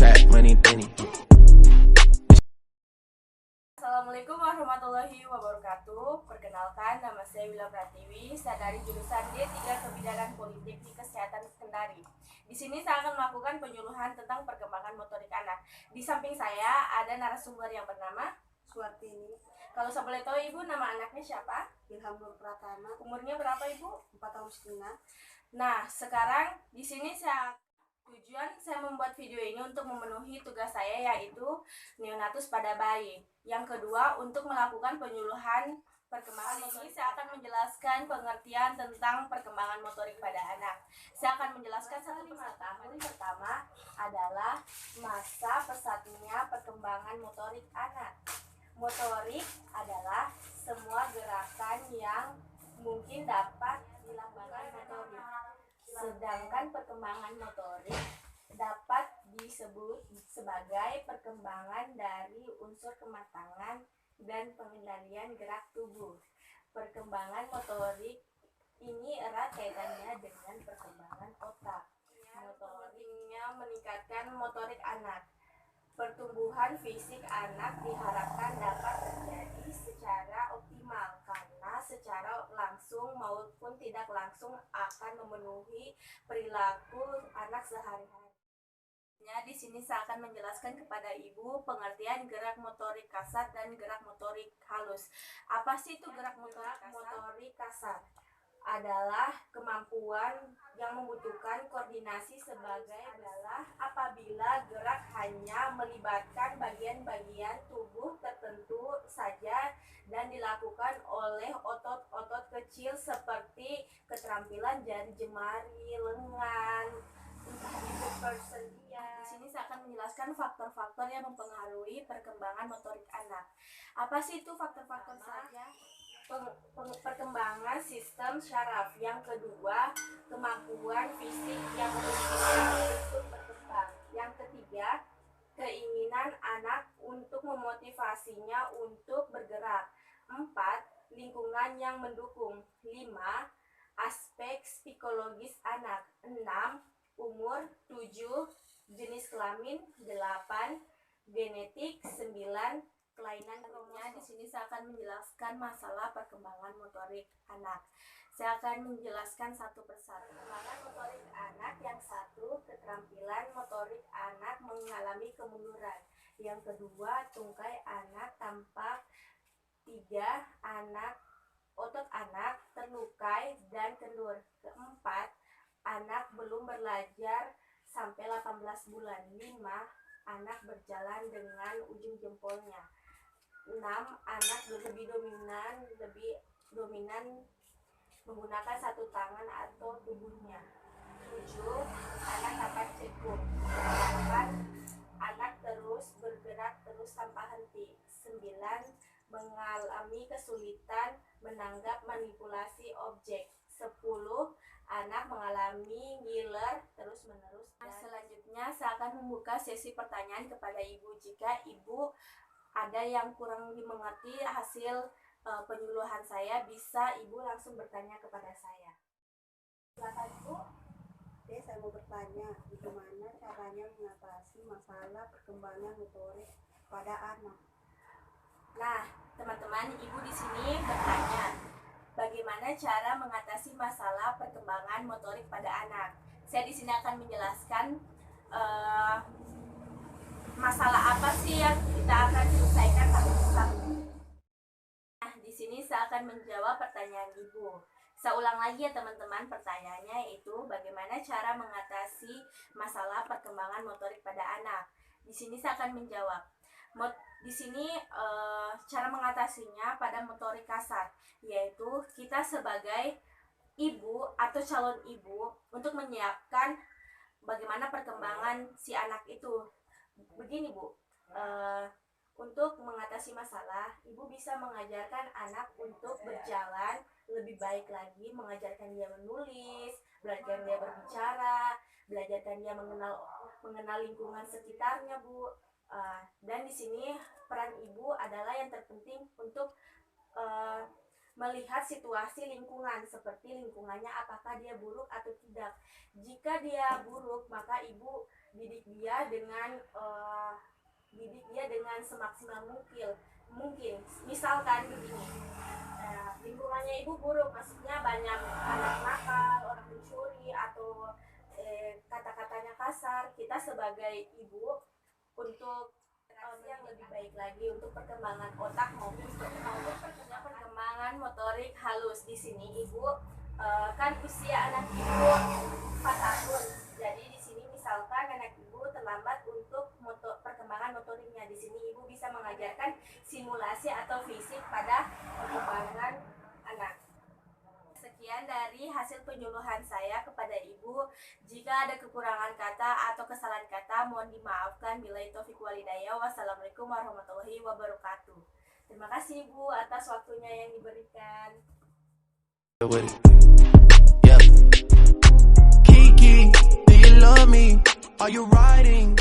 Trap money, penny. Assalamualaikum warahmatullahi wabarakatuh. Perkenalkan, nama saya Wila Pratiwi. Saya dari jurusan D3 Kebidanan Politeknik Kesehatan Kendari. Di sini saya akan melakukan penyuluhan tentang perkembangan motorik anak. Di samping saya ada narasumber yang bernama Suartini. Kalau saya boleh tahu Ibu, nama anaknya siapa? Ilham Nur Pratama, Umurnya berapa Ibu? 4 tahun setengah. Nah, sekarang di sini tujuan saya membuat video ini untuk memenuhi tugas saya, yaitu neonatus pada bayi. Yang kedua, untuk melakukan penyuluhan perkembangan motorik. Saya akan menjelaskan pengertian tentang perkembangan motorik pada anak. Saya akan menjelaskan satu persatu. Tahun pertama adalah masa pesatnya perkembangan motorik anak. Motorik adalah semua gerakan yang mungkin dapat dilakukan motorik. Sedangkan perkembangan motorik dapat disebut sebagai perkembangan dari unsur kematangan dan pengendalian gerak tubuh. Perkembangan motorik ini erat kaitannya dengan perkembangan otak. Motoriknya meningkatkan motorik anak. Pertumbuhan fisik anak diharapkan dapat terjadi secara optimal karena secara langsung maupun tidak langsung akan memenuhi perilaku anak sehari-hari. Di sini saya akan menjelaskan kepada Ibu pengertian gerak motorik kasar dan gerak motorik halus. Apa sih itu gerak motorik kasar? Adalah kemampuan yang membutuhkan koordinasi sebagai adalah apabila gerak hanya melibatkan bagian-bagian tubuh tertentu saja dan dilakukan oleh otot-otot kecil seperti keterampilan jari jemari, lengan, persendian. Di sini saya akan menjelaskan faktor-faktor yang mempengaruhi perkembangan motorik anak. Apa sih itu faktor-faktor saja? Perkembangan sistem syaraf. Yang kedua, kemampuan fisik yang memungkinkan untuk berkembang. Yang ketiga, keinginan anak untuk memotivasinya untuk bergerak. 4. Lingkungan yang mendukung. 5. Aspek psikologis anak. 6. Umur. 7. Jenis kelamin. 8. Genetik. 9. Kelainan kromosom. Di sini saya akan menjelaskan masalah perkembangan motorik anak. Saya akan menjelaskan satu persatu. Perkembangan motorik anak yang satu, keterampilan motorik anak mengalami kemunduran. Yang kedua, tungkai anak tampak. 3. Otot anak terlukai dan kendur. Keempat, anak belum belajar sampai 18 bulan. 5. Anak berjalan dengan ujung jempolnya. 6. Anak lebih dominan menggunakan satu tangan atau tubuhnya. 7. Anak dapat cekung. 8. Anak terus bergerak terus tanpa henti. 9. Mengalami kesulitan menanggap manipulasi objek. 10. Anak mengalami ngiler terus-menerus. Selanjutnya saya akan membuka sesi pertanyaan kepada Ibu. Jika Ibu ada yang kurang dimengerti hasil penyuluhan saya, bisa Ibu langsung bertanya kepada saya. Silakan Ibu. Oke, saya mau bertanya, bagaimana caranya mengatasi masalah perkembangan motorik pada anak? Nah, teman-teman, Ibu di sini bertanya, bagaimana cara mengatasi masalah perkembangan motorik pada anak? Saya di sini akan menjelaskan masalah apa sih yang kita akan selesaikan satu-satu. Nah, di sini saya akan menjawab pertanyaan Ibu. Saya ulang lagi ya teman-teman, pertanyaannya yaitu bagaimana cara mengatasi masalah perkembangan motorik pada anak. Di sini saya akan menjawab. Di sini cara mengatasinya pada motorik kasar, yaitu kita sebagai ibu atau calon ibu untuk menyiapkan bagaimana perkembangan si anak itu. Begini Bu, untuk mengatasi masalah, Ibu bisa mengajarkan anak untuk berjalan lebih baik lagi, mengajarkan dia menulis, belajar dia berbicara, belajarkan dia mengenal lingkungan sekitarnya Bu. Dan di sini peran Ibu adalah yang terpenting untuk melihat situasi lingkungan, seperti lingkungannya apakah dia buruk atau tidak. Jika dia buruk, maka ibu didik dia dengan semaksimal mungkin. Misalkan begini, lingkungannya ibu buruk, maksudnya banyak anak nakal, orang mencuri, atau kata-katanya kasar. Kita sebagai ibu untuk yang lebih baik lagi untuk perkembangan otak maupun perkembangan motorik halus. Di sini ibu kan usia anak ibu 4 tahun. Jadi di sini misalkan anak ibu terlambat untuk perkembangan motoriknya, di sini ibu bisa mengajarkan simulasi atau fisik pada perkembangan anak. Sekian dari hasil penyuluhan saya kepada ibu. Jika ada kekurangan kata atau kesalahan kata, mohon dimaafkan. Billahi taufiq wal hidayah. Wassalamualaikum warahmatullahi wabarakatuh. Terima kasih ibu atas waktunya yang diberikan. Kiki, do you love me? Are you riding?